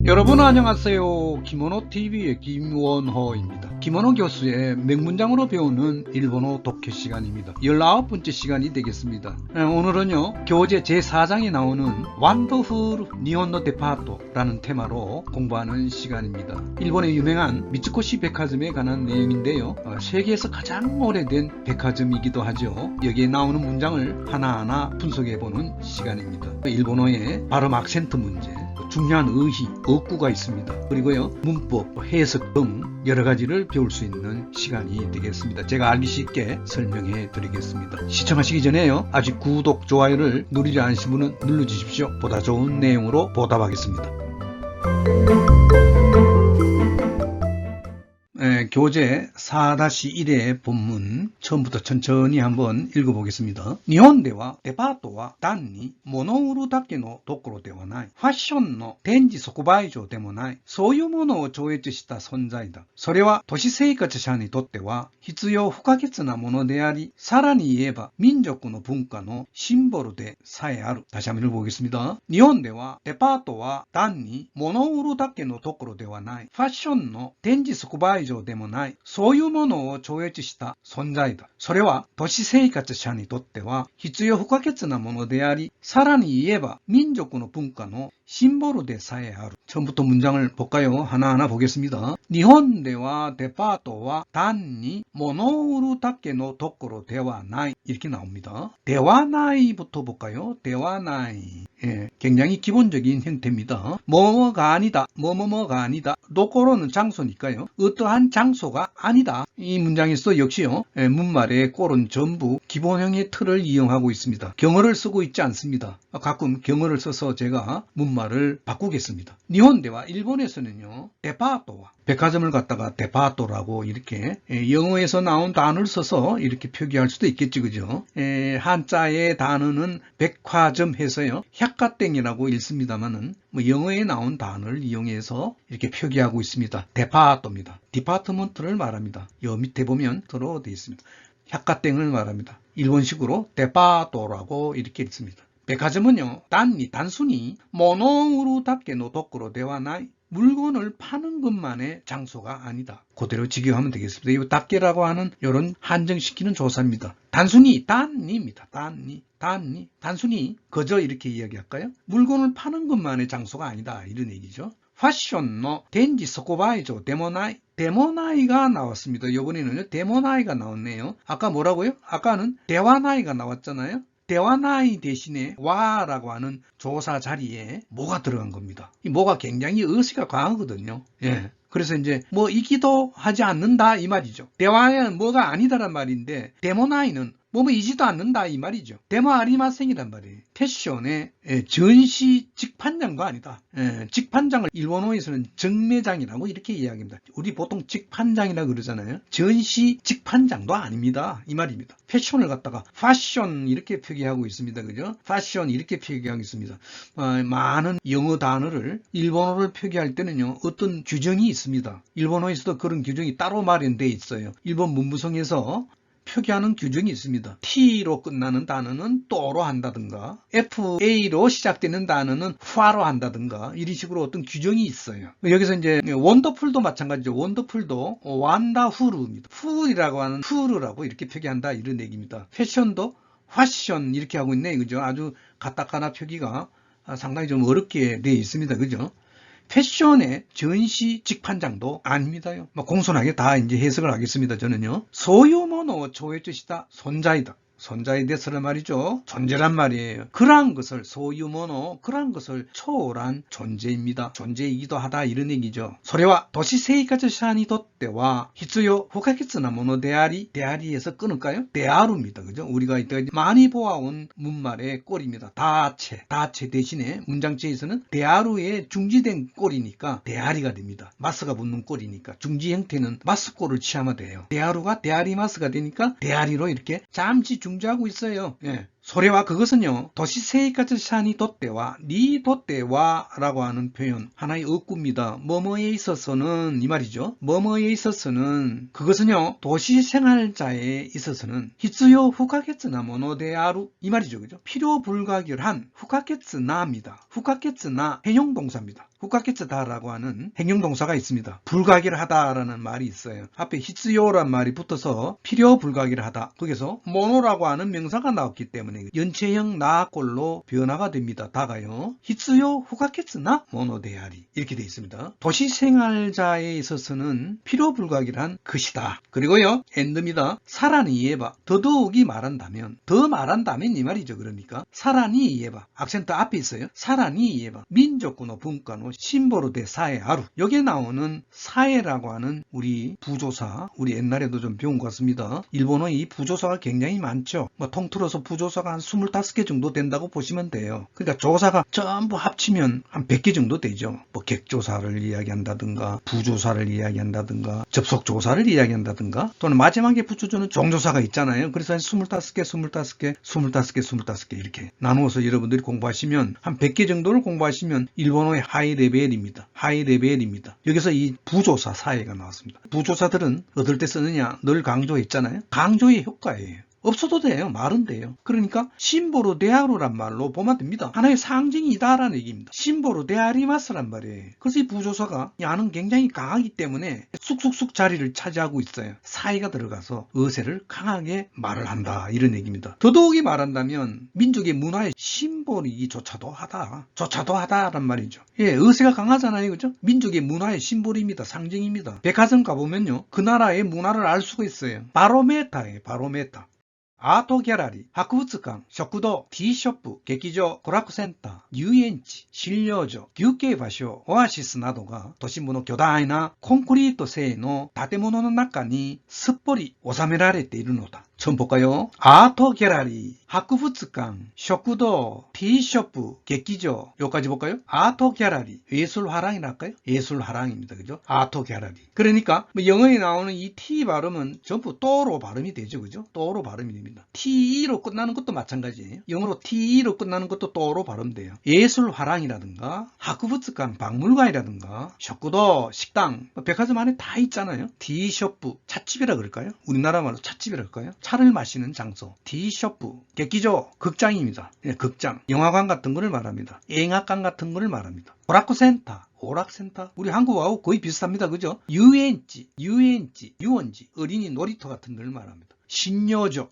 여러분 안녕하세요. 기모노TV의 김원호입니다. 기모노 교수의 맹문장으로 배우는 일본어 독해 시간입니다. 19번째 시간이 되겠습니다. 오늘은요 교재 제4장에 나오는 완더풀 니혼노 데파토라는 테마로 공부하는 시간입니다. 일본의 유명한 미츠코시 백화점에 관한 내용인데요. 세계에서 가장 오래된 백화점이기도 하죠. 여기에 나오는 문장을 하나하나 분석해보는 시간입니다. 일본어의 발음 악센트 문제, 중요한 의희, 어구가 있습니다. 그리고요 문법, 해석 등 여러가지를 배울 수 있는 시간이 되겠습니다. 제가 알기 쉽게 설명해 드리겠습니다. 시청하시기 전에요 아직 구독, 좋아요를 누르지 않으신 분은 눌러주십시오. 보다 좋은 내용으로 보답하겠습니다. 교재 4-1의 본문 처음부터 천천히 한번 읽어보겠습니다. 니혼대와 데파토와 단니 모노우루 다케のところではないファッションの展示即売所でもないそういうものを超越した存在だ。それは都市生活者にとっては必要不可欠なものであり、さらに言えば民族の文化のシンボルでさえある。다시 한번 읽어보겠습니다. 니혼대와 데파토와 단니モノウルだけのところではないファッションの展示即売所でもないそういうものを超越した存在だ。それは都市生活者にとっては必要不可欠なものであり、さらに言えば民族の文化のシンボルでさえある。처음부터 문장을 볼까요? 하나하나 보겠습니다. 니혼대와 데파토와 단니 모노우루 다케のところではない이렇게 나옵니다. 대와나이부터 볼까요? 대와나이. 굉장히 기본적인 형태입니다. 뭐뭐가 아니다, 뭐뭐뭐가 아니다. 도코로는 장소니까요. 어떠한 장소가 아니다. 이 문장에서 역시요. 문말의 꼴은 전부 기본형의 틀을 이용하고 있습니다. 경어를 쓰고 있지 않습니다. 가끔 경어를 써서 제가 문말을 바꾸겠습니다. 니혼대와 일본에서는요. 데파토와 백화점을 갖다가 데파토라고 이렇게 영어에서 나온 단어를 써서 이렇게 표기할 수도 있겠지, 그죠? 한자의 단어는 백화점 해서요. 약가땡이라고 읽습니다만은 영어에 나온 단어를 이용해서 이렇게 표기하고 있습니다. 데파토입니다. 디파트먼트를 말합니다. 여 밑에 보면 들어 되어 있습니다. 약가땡을 말합니다. 일본식으로 데파토라고 이렇게 읽습니다. 백화점은요, 단순히 모노우루 다케のところではない물건을 파는 것만의 장소가 아니다. 그대로 직역하면 되겠습니다. 이 닦게라고 하는 이런 한정시키는 조사입니다. 단순히 단니입니다. 단순히 그저 이렇게 이야기할까요? 물건을 파는 것만의 장소가 아니다. 이런 얘기죠. 패션의展示即売所でもない데모나이가 나왔습니다. 이번에는요 데모나이가 나왔네요. 아까 뭐라고요? 아까는 대와나이가 나왔잖아요. 대와나이 대신에 와라고 하는 조사 자리에 뭐가 들어간 겁니다. 이 뭐가 굉장히 의시가 강하거든요. 그래서 이제 뭐 이기도 하지 않는다 이 말이죠. 대와는 뭐가 아니다란 말인데 데모나이는 뭐이지도 않는다 이 말이죠. 데모 아리마생이란 말이에요. 패션의 전시 직판장도 아니다. 직판장을 일본어에서는 정매장이라고 이렇게 이야기합니다. 우리 보통 직판장이라고 그러잖아요. 전시 직판장도 아닙니다. 이 말입니다. 패션을 갖다가 패션 이렇게 표기하고 있습니다. 그죠? 패션 이렇게 표기하고 있습니다. 많은 영어 단어를 일본어를 표기할 때는요. 어떤 규정이 있습니다. 일본어에서도 그런 규정이 따로 마련되어 있어요. 일본 문부성에서 표기하는 규정이 있습니다. T로 끝나는 단어는 또로 한다든가 FA로 시작되는 단어는 화로 한다든가 이런 식으로 어떤 규정이 있어요. 여기서 이제 원더풀도 마찬가지죠. 원더풀도 완다후루입니다. 풀이라고 하는 후루라고 이렇게 표기한다 이런 얘기입니다. 패션도 패션 이렇게 하고 있네. 그죠? 아주 가타카나 표기가 상당히 좀 어렵게 되어 있습니다. 그죠? 패션의 전시 직판장도 아닙니다요. 공손하게 다 이제 해석을 하겠습니다. 저는요. 소유모노 초회주시다 손자이다. 손자에 대해서는 말이죠. 존재란 말이에요. 그러한 것을 소유모노 그러한 것을 초월한 존재입니다. 존재이기도 하다 이런 얘기죠. 소리와 도시 세이카츠샤니 도때와 히츠요 후카키츠나 모노 데아리 데아리에서 끊을까요? 데아루입니다. 그죠? 우리가 이때 많이 보아온 문말의 꼴입니다. 다체 대신에 문장체에서는 데아루의 중지된 꼴이니까 데아리가 됩니다. 마스가 붙는 꼴이니까 중지 형태는 마스 꼴을 취하면 돼요. 데아루가 데아리마스가 되니까 데아리로 이렇게 잠시 중지하고 있어요. 소래와 그것은요, 도시 세이까지 샤니 돛대와 니 돛대와 라고 하는 표현, 하나의 어구입니다. 뭐뭐에 있어서는 이 말이죠. 뭐뭐에 있어서는 그것은요, 도시 생활자에 있어서는 히츠요 후카케츠나 모노데아루 이 말이죠. 그죠? 필요 불가결한 후카케츠나입니다. 후카케츠나 행용동사입니다. 후카케츠다라고 하는 행용동사가 있습니다. 불가결하다라는 말이 있어요. 앞에 히츠요란 말이 붙어서 필요 불가결하다. 거기서 모노라고 하는 명사가 나왔기 때문에 연체형 나꼴로 변화가 됩니다. 다가요. 히츠요 후카케츠나 모노데아리 이렇게 되어 있습니다. 도시 생활자에 있어서는 필요 불가결한 것이다. 그리고요. 엔드입니다. 사란이 이해봐. 더더욱이 말한다면 더 말한다면 이 말이죠. 그러니까 사란이 이해봐. 악센트 앞에 있어요. 사란이 이해봐. 민족군어 분과노 심보르데 사회 아루. 여기에 나오는 사회라고 하는 우리 부조사, 우리 옛날에도 좀 배운 것 같습니다. 일본어 이 부조사가 굉장히 많죠. 뭐 통틀어서 부조사가 한 25개 정도 된다고 보시면 돼요. 그러니까 조사가 전부 합치면 한 100개 정도 되죠. 뭐 객조사를 이야기한다든가 부조사를 이야기한다든가 접속조사를 이야기한다든가 또는 마지막에 붙여주는 종조사가 있잖아요. 그래서 한 25개 이렇게 나누어서 여러분들이 공부하시면 한 100개 정도를 공부하시면 일본어의 하이 레벨입니다. 여기서 이 부조사 사회가 나왔습니다. 부조사들은 어떨 때 쓰느냐 늘 강조했잖아요. 강조의 효과예요. 없어도 돼요. 말은 돼요. 그러니까 심보로 데아루란 말로 보면 됩니다. 하나의 상징이다라는 얘기입니다. 심보로 데아리마스란 말이에요. 그래서 이 부조사가 야는 굉장히 강하기 때문에 쑥쑥쑥 자리를 차지하고 있어요. 사이가 들어가서 의세를 강하게 말을 한다 이런 얘기입니다. 더더욱이 말한다면 민족의 문화의 심볼이조차도 하다란 말이죠. 예, 의세가 강하잖아요. 그죠? 민족의 문화의 심볼입니다. 상징입니다. 백화점 가보면요. 그 나라의 문화를 알 수가 있어요. 바로메타예요. 바로메타. 아토 갤러리, 학부관, 식당, 티숍,劇場,娯楽センター, 遊園地, 신료조,休憩場所, オアシスなどが都心部の巨大なコンクリート製の建物の中にすっぽり収められているのだ。 처음 볼까요? 아트 갤러리, 학부관, 식당, 티숍,劇場 여기까지 볼까요? 아트 갤러리, 예술화랑이랄까요? 예술화랑입니다. 그죠? 아트 갤러리. 그러니까 영어에 나오는 이 T 발음은 전부 또로 발음이 되죠. 그죠? 또로 발음이 됩니다. T로 끝나는 것도 마찬가지예요. 영어로 T로 끝나는 것도 또로 발음돼요. 예술화랑이라든가 학부관, 박물관이라든가 식당, 식당, 백화점 안에 다 있잖아요. 티숍, 찻집이라 그럴까요? 우리나라 말로 찻집이라 그럴까요? 차를 마시는 장소, 티숍,劇場, 극장입니다. 예, 극장, 영화관 같은 거를 말합니다. 영화관 같은 거를 말합니다. 오락센터, 오락센터. 우리 한국하고 거의 비슷합니다. 그죠? 유엔지, 유원지, 어린이 놀이터 같은 걸 말합니다. 신료조,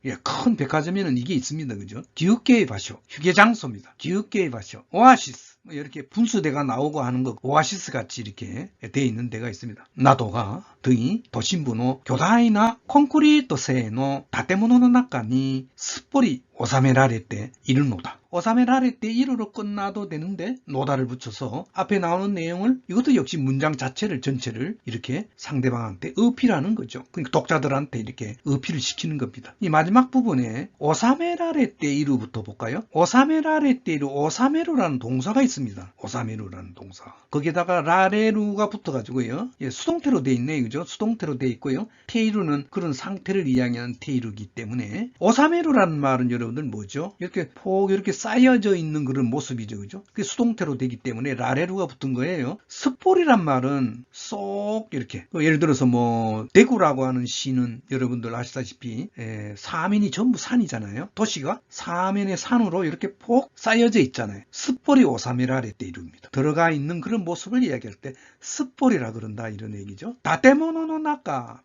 예, 큰 백화점에는 이게 있습니다. 그죠? 기웃게이 바쇼, 휴게 장소입니다. 기웃게이 바쇼, 오아시스. 이렇게 분수대가 나오고 하는 거 오아시스 같이 이렇게 되어 있는 데가 있습니다. 나도가 등이 도심부의巨大な コンクリート製の建物の中にすっぽり収められているのだ. 収められている로 끝나도 되는데 노다를 붙여서 앞에 나오는 내용을 이것도 역시 문장 자체를 전체를 이렇게 상대방한테 어필하는 거죠. 그러니까 독자들한테 이렇게 어필을 시키는 겁니다. 이 마지막 부분에 오사메라레테이루부터 볼까요? 오사메라레테이루, 오사메루라는 동사가 있습니다. 오사메루라는 동사. 거기다가 라레루가 붙어가지고요. 예, 수동태로 돼 있네요. 그죠? 수동태로 돼 있고요. 테이루는 그런 상태를 이야기하는 테이루이기 때문에 오사메루라는 말은 여러분들 뭐죠? 이렇게 폭 이렇게 쌓여져 있는 그런 모습이죠. 그죠? 그게 수동태로 되기 때문에 라레루가 붙은 거예요. 스폴이란 말은 쏙 이렇게 예를 들어서 뭐 대구라고 하는 시는 여러분들 아시다시피 사면이 전부 산이잖아요. 도시가 사면의 산으로 이렇게 폭 쌓여져 있잖아요. 스폴이 오사메라레테이루입니다. 들어가 있는 그런 모습을 이야기할 때 스폴이라 그런다 이런 얘기죠. 다테모노노나카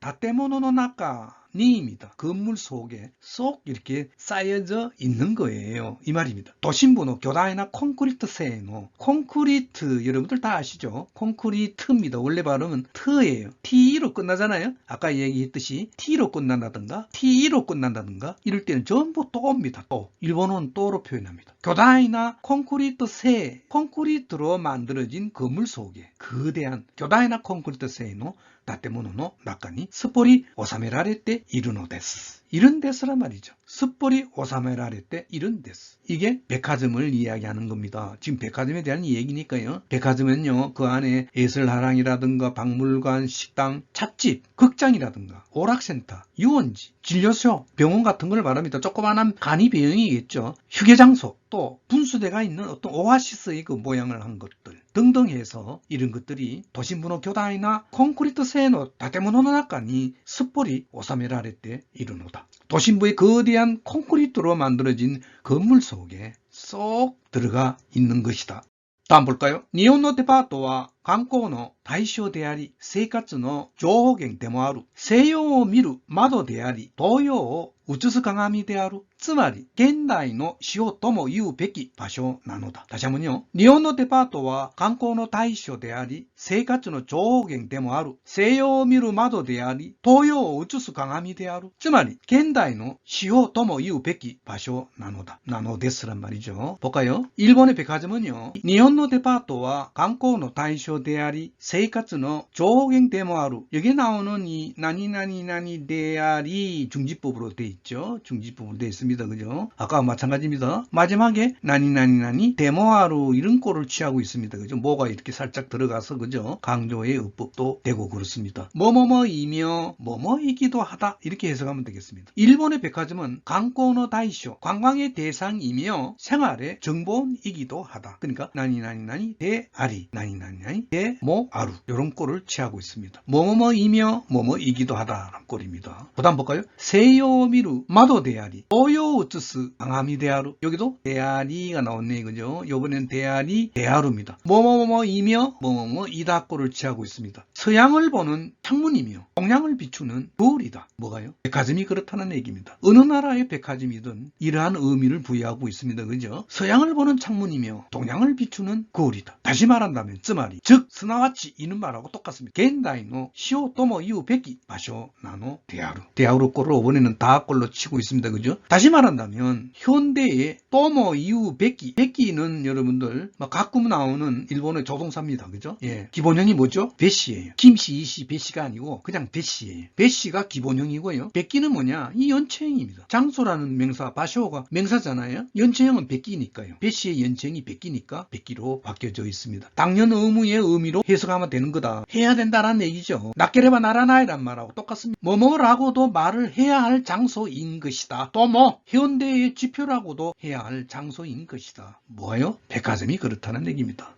니입니다. 건물 속에 쏙 이렇게 쌓여져 있는 거예요. 이 말입니다. 도심부의巨大な 콘크리트 세노. 콘크리트 여러분들 다 아시죠? 콘크리트입니다. 원래 발음은 트예요. T로 끝나잖아요. 아까 얘기했듯이 T로 끝난다든가 T로 끝난다든가 이럴 때는 전부 또입니다. 또. 일본어는 또로 표현합니다. 巨大な 콘크리트 세. 콘크리트로 만들어진 건물 속에 거대한 巨大な 콘크리트 세노 建物の中にすっぽり収められているのです。 이런 데스란 말이죠. 습벌이 오사메라레 때 이런 데스. 이게 백화점을 이야기하는 겁니다. 지금 백화점에 대한 얘기니까요. 백화점은요, 그 안에 예술하랑이라든가 박물관, 식당, 찻집, 극장이라든가 오락센터, 유원지, 진료소, 병원 같은 걸 말합니다. 조그마한 간이 병이겠죠. 휴게장소, 또 분수대가 있는 어떤 오아시스의 그 모양을 한 것들 등등 해서 이런 것들이 도심부노 교다이나 콘크리트 세노 다테모노 나카니 습벌이 오사메라레 때 이르노다. 도심부의 거대한 콘크리트로 만들어진 건물 속에 쏙 들어가 있는 것이다. 다음 볼까요? 니혼노 데파토와 관광의 대象であり、生活の情報源でもある。西洋を見る窓であり、東洋を映す鏡である。つまり、現代の塩とも言うべき場所なのだ。다시 한번요。日本のデパートは観光の対象であり、生活の情報源でもある。西洋を見る窓であり、東洋を映す鏡である。つまり、現代の塩とも言うべき場所なのだ。なのです란 말이죠. 볼까요? 일본의 백화점은요. 日本のデパートは観光の対象であり、生活の情報源でもある. 여기 나오는 이 나니나니나니であり 중지법으로 돼 있죠. 중지법으로 돼 있습니다. 그죠? 아까와 마찬가지입니다. 마지막에 나니나니나니 데모아루 이런 꼴을 취하고 있습니다. 그죠? 뭐가 이렇게 살짝 들어가서 그죠? 강조의 어법도 되고 그렇습니다. 뭐뭐뭐이며 뭐뭐이기도 하다 이렇게 해석하면 되겠습니다. 일본의 백화점은 관광의 대상, 관광의 대상이며 생활의 정보이기도 하다. 그러니까 나니나니나니 대아리, 나니나니나니 대모아루 이런 꼴을 취하고 있습니다. 뭐뭐뭐이며 뭐뭐이기도 하다라는 꼴입니다. 그다음 볼까요? 세요 미루 마도 대아리, 도요 우츠스 강함이 대아루. 여기도 대아리가 나왔네 그죠? 요번엔 대아리 대아루입니다. 뭐뭐뭐이며 뭐뭐뭐이다 꼴을 취하고 있습니다. 서양을 보는 창문이며 동양을 비추는 거울이다. 뭐가요? 백화점이 그렇다는 얘기입니다. 어느 나라의 백화점이든 이러한 의미를 부여하고 있습니다. 그죠? 서양을 보는 창문이며 동양을 비추는 거울이다. 다시 말한다면 쯔마리 즉 스나와치 이는 말하고 똑같습니다. 겐다이노 시오 또모 이후 백기 마쇼 나노 대하루. 대하루 꼴을 이번에는 다 꼴로 치고 있습니다. 그죠? 다시 말한다면 현대의 또모 이후 백기. 백기는 여러분들 가끔 나오는 일본의 조동사입니다. 그죠? 예. 기본형이 뭐죠? 배씨예요. 김씨, 이씨, 배씨가 아니고 그냥 배씨예요. 배씨가 기본형이고요. 백기는 뭐냐? 이 연체형입니다. 장소라는 명사, 바쇼가 명사잖아요. 연체형은 백기니까요. 배씨의 연체형이 백기니까 백기로 바뀌어져 있습니다. 당연 의무의 의미로 해석하면 되는 거다. 해야 된다라는 얘기죠. 낫게레바 나라나이란 말하고 똑같습니다. 뭐뭐라고도 말을 해야 할 장소인 것이다. 또 뭐 현대의 지표라고도 해야 할 장소인 것이다. 뭐예요? 백화점이 그렇다는 얘기입니다.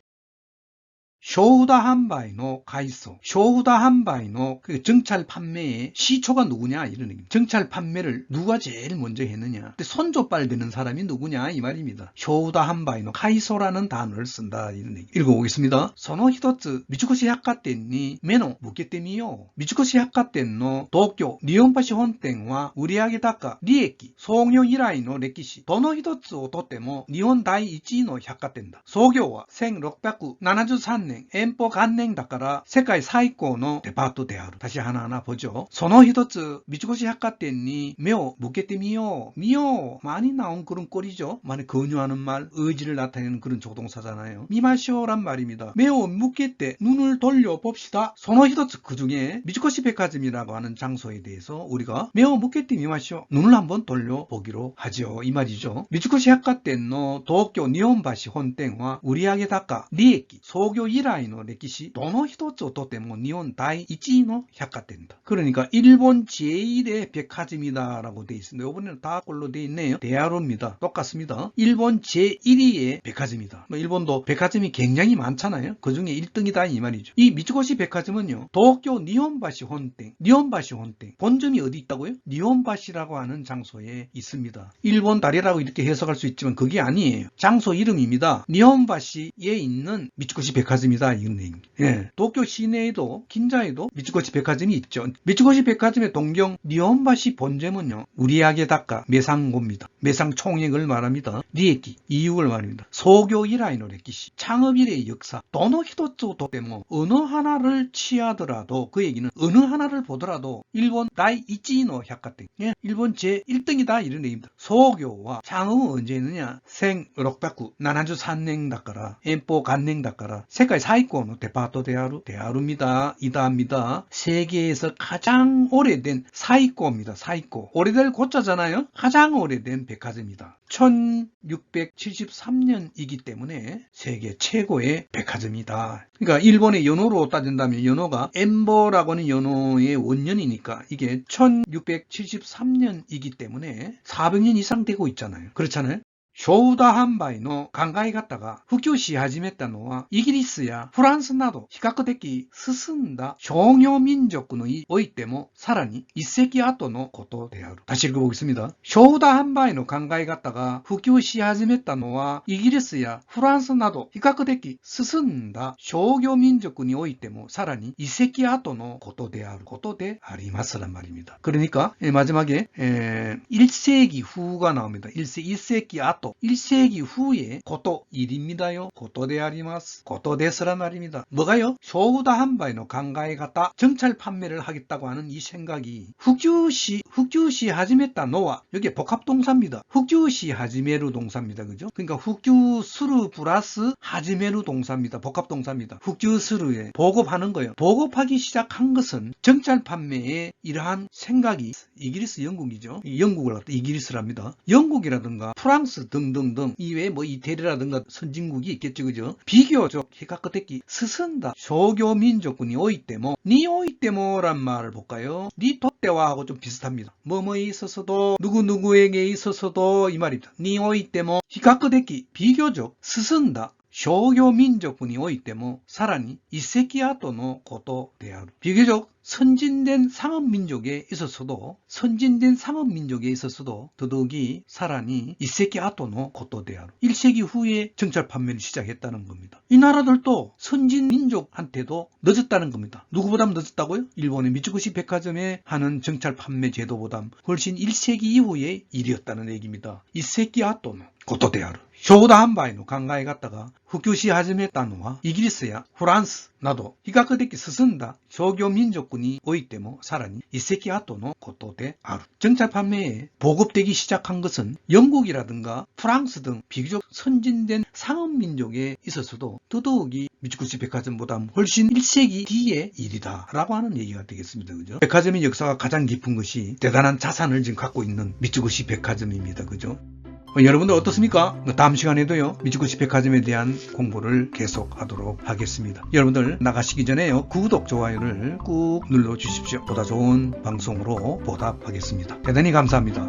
쇼후다 한바이노 가이소. 쇼후다 한바이노 그 정찰 판매의 시초가 누구냐 이런 얘기입니다. 정찰 판매를 누가 제일 먼저 했느냐. 근데 손족발 되는 사람이 누구냐 이 말입니다. 쇼후다 한바이노 가이소라는 단어를 쓴다 이런 얘기. 읽어보겠습니다. 소노 히토츠 미츠코시百貨店に 目の向けてみよう. 미츠코시百貨店の東京日本橋本店は売上高利益創業以来の歴史どの一つをとっても日本第一位の百貨店だ.創業は1673年延保元年だから世界最高のデパートである. 다시 하나하나 보죠. その一つ 미츠코시百貨店に 目を向けてみよう. 미요 많이 나온 그런 꼴이죠. 많이 권유하는 말, 의지를 나타내는 그런 조동사잖아요. 미마쇼란 말입니다. 目を向けて 눈을 돌려봅시다. その一つ 그 중에 미츠코시 백화점이라고 하는 장소에 대해서 우리가 目を向けてみましょう. 눈을 한번 돌려보기로 하죠. 이 말이죠. 미츠코시 백화점の 東京日本橋本店は売上高利益創業以来の歴史どの一つをとっても日本第一位の百貨店だ. 그러니까 일본 제1의 백화점이다 라고 돼 있습니다. 이번에는 다 꼴로 돼 있네요. 대하루입니다. 똑같습니다. 일본 제1위의 백화점이다. 일본도 백화점이 굉장히 많잖아요. 그 중에 1등이다 이 말이죠. 이 미츠코시 백화점은요. 도쿄 니혼바시 혼땡. 니혼바시 혼땡. 본점이 어디 있다고요? 니혼바시라고 하는 장소에 있습니다. 일본 다리라고 이렇게 해석할 수 있지만 그게 아니에요. 장소 이름입니다. 니혼바시에 있는 미츠코시 백화점이다 이런 얘기입니다. 예. 도쿄 시내에도 긴자에도 미츠코시 백화점이 있죠. 미츠코시 백화점의 동경 니혼바시 본점은요. 우리야게 닦아 매상고입니다. 매상 총액을 말합니다. 리에키 이익을 말합니다. 소교 이라이노 레키시 창업 일의 역사 도노 히토츠도 때문에 어느 하나를 취하더라도 그 얘기는 어느 하나를 보더라도 일본 다이 이치노百貨店 예. 일본 제 1등이다 이런 얘기입니다. 소교와 창업은 언제 했느냐? 1673년 닦아라 엔포 간냉 닦아라 세계 세계의 사이코노 데파토 데아루입니다. 이다입니다. 세계에서 가장 오래된 사이코입니다. 사이코. 오래될 고자잖아요. 가장 오래된 백화점입니다. 1673년이기 때문에 세계 최고의 백화점이다. 그러니까 일본의 연호로 따진다면 연호가 엠버라고 하는 연호의 원년이니까 이게 1673년이기 때문에 400년 이상 되고 있잖아요. 그렇잖아요. 쇼우다 한바이の 考え方が普及し始めたのはイギリスやフランスなど比較的進んだ商業民族においてもさらに一世後のことである。다시 읽어보겠습니다. 쇼우다 한바이の 考え方が普及し始めたのはイギリスやフランスなど比較的進んだ商業民族においてもさらに一世後のことであることであります란 말입니다. 그러니까 마지막에 1세기 후가 나옵니다. 1세기 앞 1세기 후의 고토 일입니다요. 고토であります. 고토 데스란 말입니다. 뭐가요? 쇼우다 한바이의 考え方 정찰 판매를 하겠다고 하는 이 생각이 흑주시 하지메다 노와 여기에 복합동사입니다. 흑주시 하지메루 동사입니다. 그죠? 그러니까 흑주스루 플러스 하지메루 동사입니다. 복합동사입니다. 흑주스루에 보급하는 거예요. 보급하기 시작한 것은 정찰 판매의 이러한 생각이 이기리스 영국이죠. 영국을 갖다 이기리스랍니다. 영국이라든가 프랑스 등등등 이외에 뭐 이태리라든가 선진국이 있겠죠. 그죠? 비교적 히카크테키 스승다 쇼교 민족군이 오이때모 니 오이때모란 말을 볼까요? 니 토때와 하고 좀 비슷합니다. 뭐뭐에 있어서도 누구누구에게 있어서도 이 말입니다. 니 오이때모 히카크테키 비교적 스승다 쇼교 민족군이 오이때모 사라니 이세기 아토의 고토である. 비교적 선진된 상업민족에 있어서도 더더욱이 사라니 1세기 아토의 고토である. 1세기 후에 정찰 판매를 시작했다는 겁니다. 이 나라들도 선진민족한테도 늦었다는 겁니다. 누구보다 늦었다고요? 일본의 미츠쿠시 백화점에 하는 정찰 판매 제도보다 훨씬 1세기 이후의 일이었다는 얘기입니다. 1세기 아토의 고토である. 쇼우다 한바이の 考え方が普及し始めたのはイギリスやフランスなど比較的進んだ商業民族においてもさらに一世後のことである. 정찰 판매에 보급되기 시작한 것은 영국이라든가 프랑스 등 비교적 선진된 상업민족에 있어서도 더더욱이 미츠쿠시 백화점보다 훨씬 1세기 뒤의 일이다 라고 하는 얘기가 되겠습니다. 그죠? 백화점의 역사가 가장 깊은 것이 대단한 자산을 지금 갖고 있는 미츠쿠시 백화점입니다. 그죠? 여러분들 어떻습니까? 다음 시간에도요 미츠쿠시 백화점에 대한 공부를 계속하도록 하겠습니다. 여러분들 나가시기 전에요 구독, 좋아요를 꾹 눌러주십시오. 보다 좋은 방송으로 보답하겠습니다. 대단히 감사합니다.